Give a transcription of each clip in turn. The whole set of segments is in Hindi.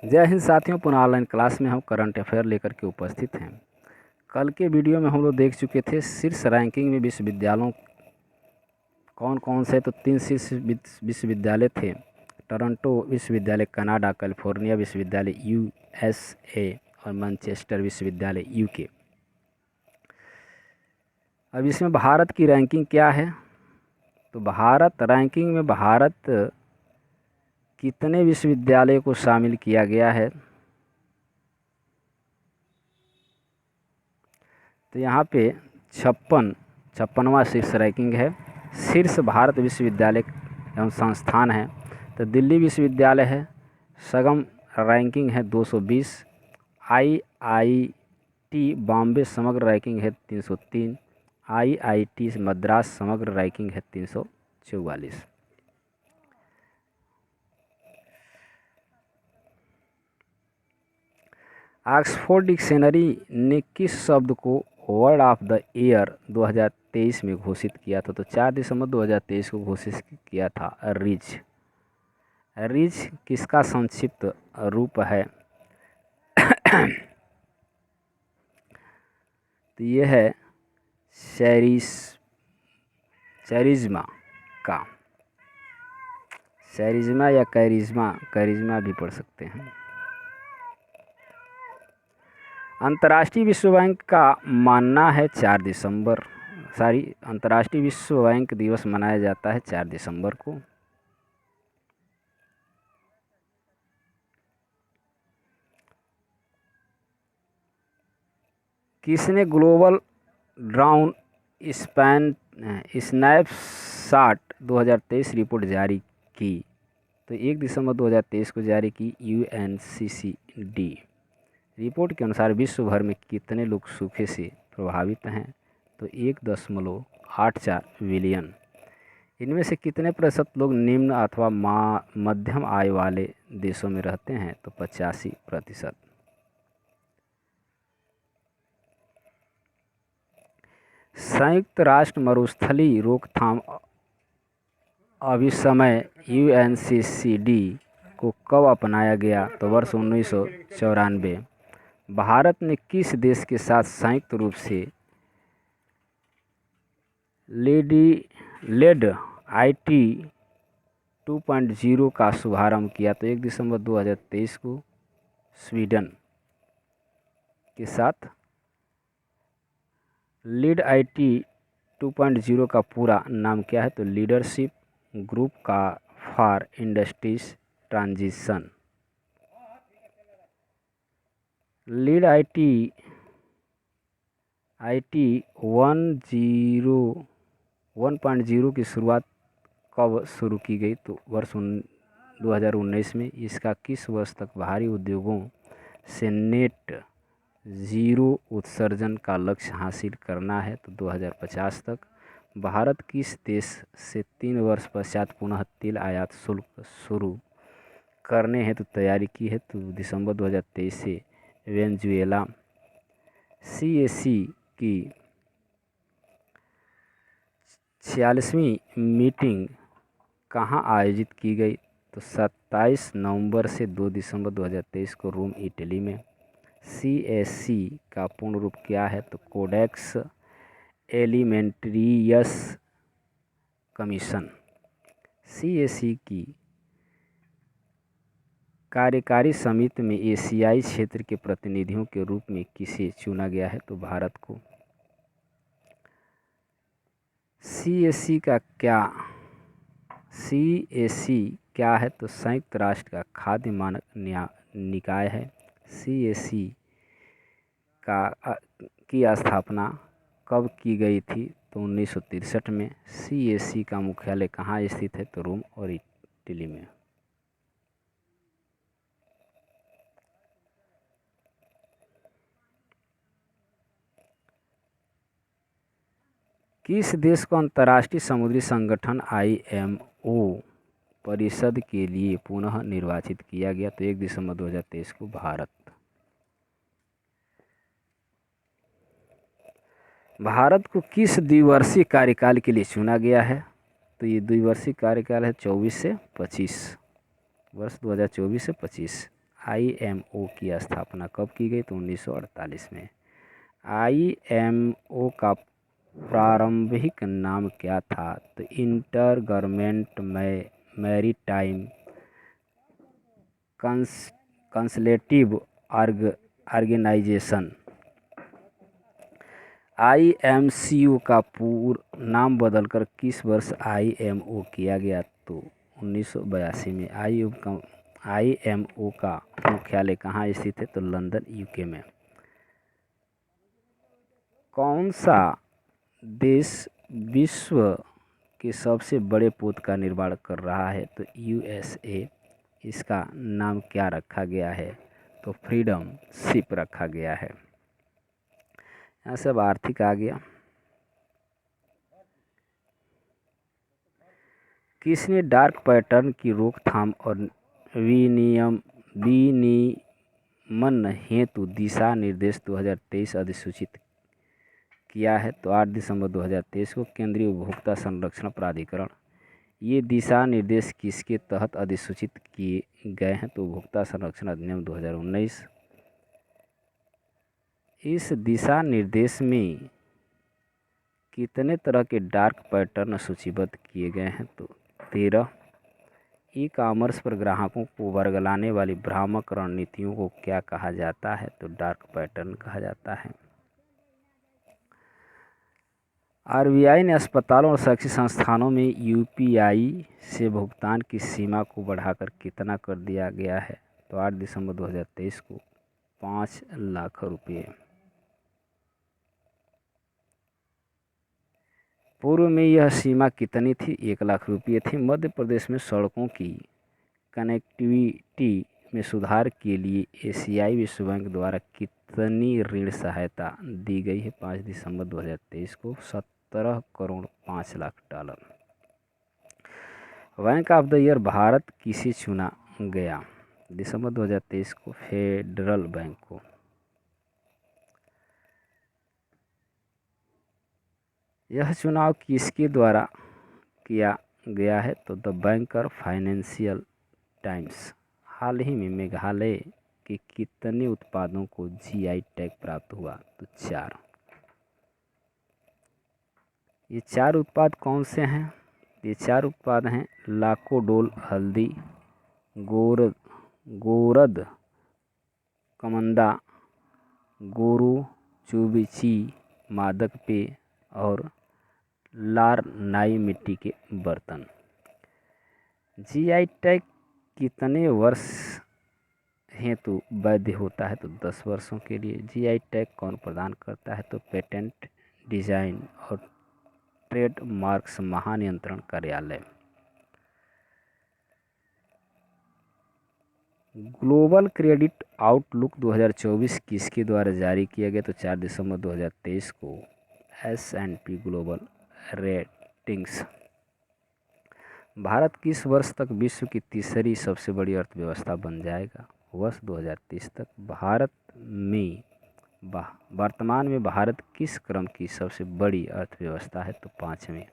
जय हिंद साथियों, पुनः ऑनलाइन क्लास में हम करंट अफेयर लेकर के उपस्थित हैं। कल के वीडियो में हम लोग देख चुके थे शीर्ष रैंकिंग में विश्वविद्यालयों कौन कौन से। तो 3 शीर्ष विश्वविद्यालय थे: टोरंटो विश्वविद्यालय कनाडा, कैलिफोर्निया विश्वविद्यालय USA और मैनचेस्टर विश्वविद्यालय UK। अब इसमें भारत की रैंकिंग क्या है? तो भारत रैंकिंग में भारत कितने विश्वविद्यालय को शामिल किया गया है? तो यहाँ पे 56वां शीर्ष रैंकिंग है। शीर्ष भारत विश्वविद्यालय एवं संस्थान है। तो दिल्ली विश्वविद्यालय है, सगम रैंकिंग है 220। IIT बॉम्बे समग्र रैंकिंग है 303। IIT मद्रास समग्र रैंकिंग है 344। ऑक्सफोर्ड डिक्शनरी ने किस शब्द को वर्ड ऑफ द ईयर 2023 में घोषित किया था? तो 4 दिसंबर 2023 को घोषित किया था रिच। रिच किसका संक्षिप्त रूप है? तो ये है चैरिज्मा का। चैरिज्मा या कैरिज्मा भी पढ़ सकते हैं। अंतर्राष्ट्रीय विश्व बैंक का मानना है अंतर्राष्ट्रीय विश्व बैंक दिवस मनाया जाता है 4 दिसंबर को। किसने ग्लोबल ड्राउन स्नैपशॉट 2023 रिपोर्ट जारी की? तो 1 दिसंबर 2023 को जारी की UNCCD। रिपोर्ट के अनुसार विश्व भर में कितने लोग सूखे से प्रभावित हैं? तो 1.84 बिलियन। इनमें से कितने प्रतिशत लोग निम्न अथवा मध्यम आय वाले देशों में रहते हैं? तो 85%। संयुक्त राष्ट्र मरुस्थली रोकथाम अभिसमय UNCCD को कब अपनाया गया? तो वर्ष 1994। भारत ने किस देश के साथ संयुक्त रूप से लेड IT 2.0 का शुभारंभ किया? तो 1 दिसंबर 2023 को स्वीडन के साथ। लीड IT 2.0 का पूरा नाम क्या है? तो लीडरशिप ग्रुप का for industries transition. Lead IT 1.0 की शुरुआत कब शुरू की गई? तो वर्ष 2019 में। इसका किस वर्ष तक भारी उद्योगों से नेट ज़ीरो उत्सर्जन का लक्ष्य हासिल करना है? तो 2050 तक। भारत किस देश से 3 वर्ष पश्चात पुनः तेल आयात शुल्क शुरू करने हेतु तैयारी की है? तो दिसंबर 2023 से वेनेजुएला। CAC की 46वीं मीटिंग कहाँ आयोजित की गई? तो 27 नवंबर से 2 दिसंबर 2023 को रोम, इटली में। CAC का पूर्ण रूप क्या है? तो कोडेक्स एलिमेंट्रियस कमीशन। CAC की कार्यकारी समिति में एशियाई क्षेत्र के प्रतिनिधियों के रूप में किसे चुना गया है? तो भारत को। CAC क्या है? तो संयुक्त राष्ट्र का खाद्य मानक निकाय है। CAC की स्थापना कब की गई थी? तो 1963 में। CAC का मुख्यालय कहाँ स्थित है? तो रोम और इटली में। किस देश को अंतर्राष्ट्रीय समुद्री संगठन IMO परिषद के लिए पुनः निर्वाचित किया गया? तो 1 दिसंबर 2023 को भारत। भारत को किस द्विवर्षीय कार्यकाल के लिए चुना गया है? तो ये द्विवर्षीय कार्यकाल है 24 से 25, वर्ष 2024 से 25। आईएमओ की स्थापना कब की गई? तो 1948 में। आईएमओ का प्रारंभिक नाम क्या था? तो inter government maritime consultative organisation. IMCO का पूर्ण नाम बदलकर किस वर्ष आईएमओ किया गया? तो 1982 में। आईएमओ का मुख्यालय कहाँ स्थित है? तो लंदन, यूके में। कौन सा देश विश्व के सबसे बड़े पोत का निर्माण कर रहा है? तो यूएसए। इसका नाम क्या रखा गया है? तो फ्रीडम शिप रखा गया है। यहाँ सब आर्थिक आ गया। किसने डार्क पैटर्न की रोकथाम और विनियमन हेतु दिशा निर्देश 2023 अधिसूचित किया है? तो 8 दिसंबर 2023 को केंद्रीय उपभोक्ता संरक्षण प्राधिकरण। ये दिशा निर्देश किसके तहत अधिसूचित किए गए हैं? तो उपभोक्ता संरक्षण अधिनियम 2019। इस दिशा निर्देश में कितने तरह के डार्क पैटर्न सूचीबद्ध किए गए हैं? तो 13। ई कॉमर्स पर ग्राहकों को वर्गलाने वाली भ्रामक रणनीतियों को क्या कहा जाता है? तो डार्क पैटर्न कहा जाता है। आरबीआई ने अस्पतालों और शैक्षिक संस्थानों में यूपीआई से भुगतान की सीमा को बढ़ाकर कितना कर दिया गया है? तो 8 दिसंबर 2023 को 5 लाख रुपये। पूर्व में यह सीमा कितनी थी? 1 लाख रुपये थी। मध्य प्रदेश में सड़कों की कनेक्टिविटी में सुधार के लिए एशियाई विश्व बैंक द्वारा कितनी ऋण सहायता दी गई है? 5 दिसंबर 2023 को 17 crore 5 lakh dollar. Bank of the year Bharat किसे चुना गया? दिसंबर 2023 को फेडरल बैंक को। यह चुनाव किसके द्वारा किया गया है? तो द बैंकर फाइनेंशियल टाइम्स। हाल ही में मेघालय के कितने उत्पादों को जीआई टैग प्राप्त हुआ? तो 4। ये 4 उत्पाद कौन से हैं? ये 4 उत्पाद हैं लाकोडोल हल्दी, गोरद कमंदा, गोरू चुबिची मादक पेय और लारनाई मिट्टी के बर्तन। जीआई टैग कितने वर्ष हेतु वैध होता है? तो 10 वर्षों के लिए। जीआई टैग कौन प्रदान करता है? तो पेटेंट, डिजाइन और ट्रेडमार्क्स महानियंत्रण कार्यालय। ग्लोबल क्रेडिट आउटलुक 2024 किसके द्वारा जारी किया गया? तो 4 दिसंबर 2023 को S&P ग्लोबल रेटिंग्स। भारत किस वर्ष तक विश्व की तीसरी सबसे बड़ी अर्थव्यवस्था बन जाएगा? वर्ष 2030 तक। वर्तमान में भारत किस क्रम की सबसे बड़ी अर्थव्यवस्था है? तो 5वें।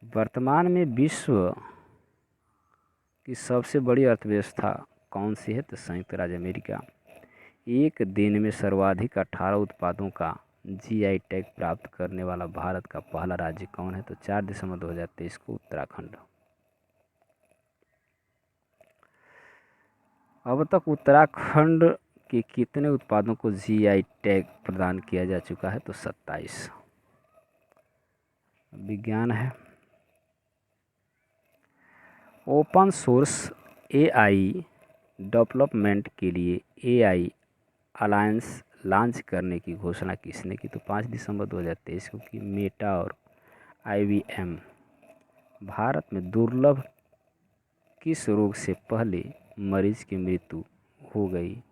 वर्तमान में विश्व की सबसे बड़ी अर्थव्यवस्था कौन सी है? तो संयुक्त राज्य अमेरिका। एक दिन में सर्वाधिक 18 उत्पादों का जीआई टैग प्राप्त करने वाला भारत का पहला राज्य कौन है? तो 4 दिसंबर 2023 को उत्तराखंड। अब तक उत्तराखंड के कितने उत्पादों को जीआई टैग प्रदान किया जा चुका है? तो 27। विज्ञान है। ओपन सोर्स एआई डेवलपमेंट के लिए एआई अलायंस लॉन्च करने की घोषणा किसने की? तो 5 दिसंबर 2023 को की मेटा और आईबीएम। भारत में दुर्लभ किस रोग से पहले मरीज की मृत्यु हो गई?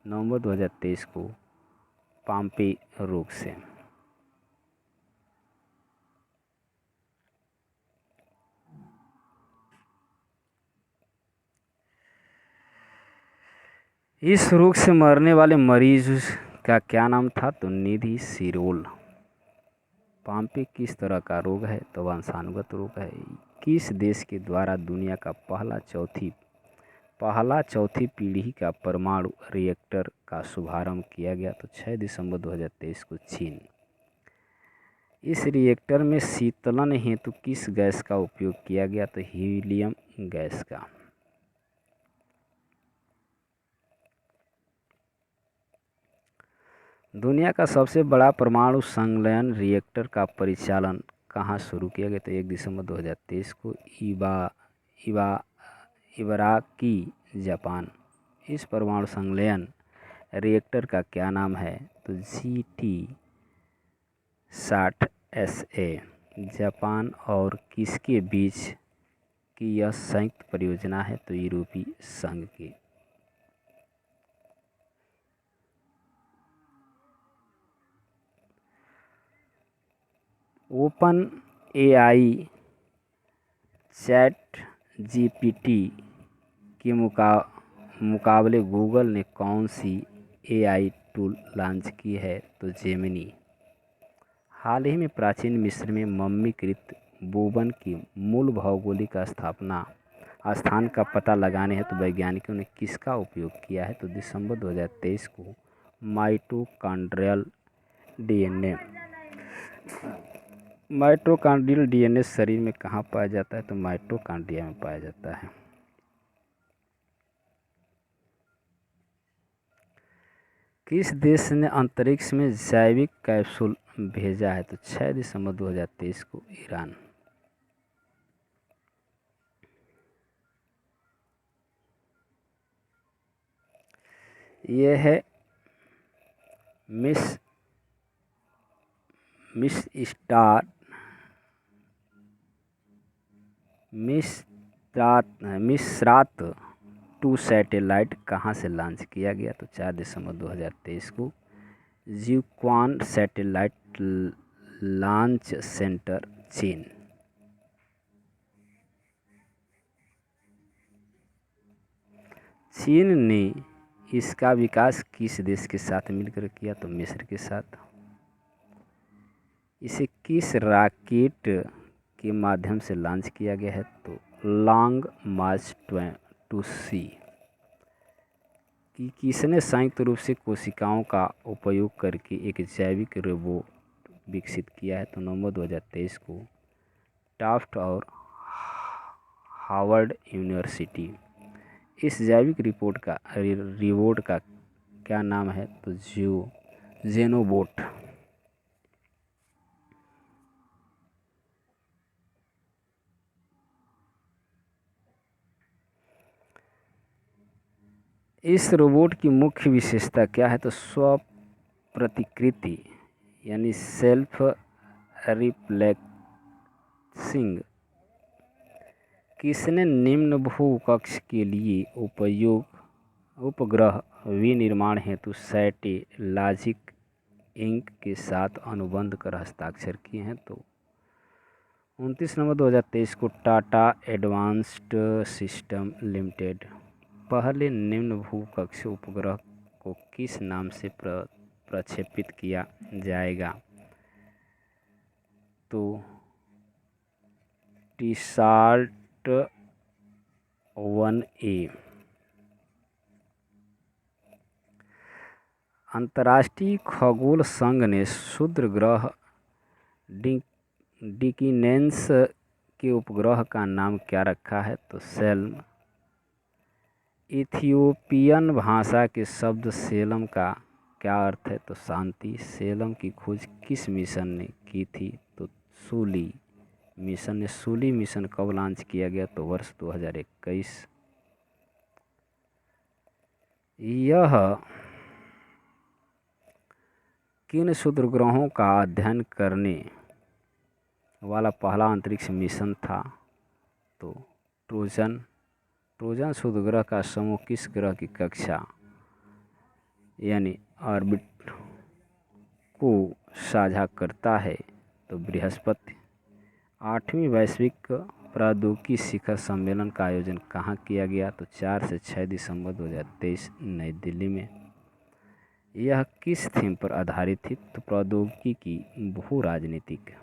नवंबर 2023 को पाम्पे रोग से। इस रोग से मरने वाले मरीज का क्या नाम था? तो निधि सिरोल। पाम्पे किस तरह का रोग है? तो वंशानुगत रोग है। किस देश के द्वारा दुनिया का पहला चौथी पहला चौथी पीढ़ी का परमाणु रिएक्टर का शुभारंभ किया गया, तो 6 दिसंबर 2023 को चीन। इस रिएक्टर में शीतलन हेतु किस गैस का उपयोग किया गया, तो हीलियम गैस का। दुनिया का सबसे बड़ा परमाणु संलयन रिएक्टर का परिचालन कहाँ शुरू किया गया, तो 1 दिसंबर 2023 को इबाराकी, जापान। इस परमाणु संलयन रिएक्टर का क्या नाम है, तो GT-60SA। जापान और किसके बीच की यह संयुक्त परियोजना है, तो यूरोपीय संघ की। ओपन एआई चैट जीपीटी के मुकाबले गूगल ने कौन सी एआई टूल लॉन्च की है, तो जेमिनी। हाल ही में प्राचीन मिस्र में मम्मीकृत बोबन की मूल भौगोलिक स्थान का पता लगाने हेतु वैज्ञानिकों ने किसका उपयोग किया है, तो दिसंबर 2023 को माइटोकॉन्ड्रियल डीएनए। माइटोकॉन्ड्रियल डीएनए शरीर में कहाँ पाया जाता है, तो माइटोकॉन्ड्रिया में पाया जाता है। किस देश ने अंतरिक्ष में जैविक कैप्सूल भेजा है, तो 6 दिसंबर 2023 को ईरान। यह है मिसरात 2 सैटेलाइट कहाँ से लॉन्च किया गया, तो 4 दिसंबर 2023 को जिक्वान सैटेलाइट लॉन्च सेंटर, चीन। चीन ने इसका विकास किस देश के साथ मिलकर किया, तो मिस्र के साथ। इसे किस रॉकेट के माध्यम से लॉन्च किया गया है, तो लॉन्ग मार्च 2C। कि किसने संयुक्त रूप से कोशिकाओं का उपयोग करके एक जैविक रोबोट विकसित किया है, तो नवंबर 2023 को टाफ्ट और हार्वर्ड यूनिवर्सिटी। इस जैविक रोबोट का क्या नाम है, तो जेनोबोट। इस रोबोट की मुख्य विशेषता क्या है, तो स्व प्रतिकृति यानी सेल्फ रिफ्लेक्सिंग। किसने निम्न भूकक्ष के लिए उपग्रह विनिर्माण हेतु सैटेलाजिक इंक के साथ अनुबंध कर हस्ताक्षर किए हैं, तो 29 नवंबर 2023 को टाटा एडवांस्ड सिस्टम लिमिटेड। पहले निम्न भूकक्ष उपग्रह को किस नाम से प्रक्षेपित किया जाएगा, तो टीसाट 1A। अंतर्राष्ट्रीय खगोल संघ ने क्षुद्र ग्रह डिकीनेंस के उपग्रह का नाम क्या रखा है, तो सेल्म। इथियोपियन भाषा के शब्द सेलम का क्या अर्थ है, तो शांति। सेलम की खोज किस मिशन ने की थी, तो सूली मिशन ने। सूली मिशन कब लॉन्च किया गया, तो वर्ष 2021। यह किन क्षुद्र ग्रहों का अध्ययन करने वाला पहला अंतरिक्ष मिशन था, तो ट्रोजन क्षुद्र ग्रह का समूह किस ग्रह की कक्षा यानी ऑर्बिट को साझा करता है, तो बृहस्पति। 8वीं वैश्विक प्रौद्योगिकी शिखर सम्मेलन का आयोजन कहाँ किया गया, तो 4 से 6 दिसंबर 2023 नई दिल्ली में। यह किस थीम पर आधारित थी, तो प्रौद्योगिकी की भू राजनीतिक।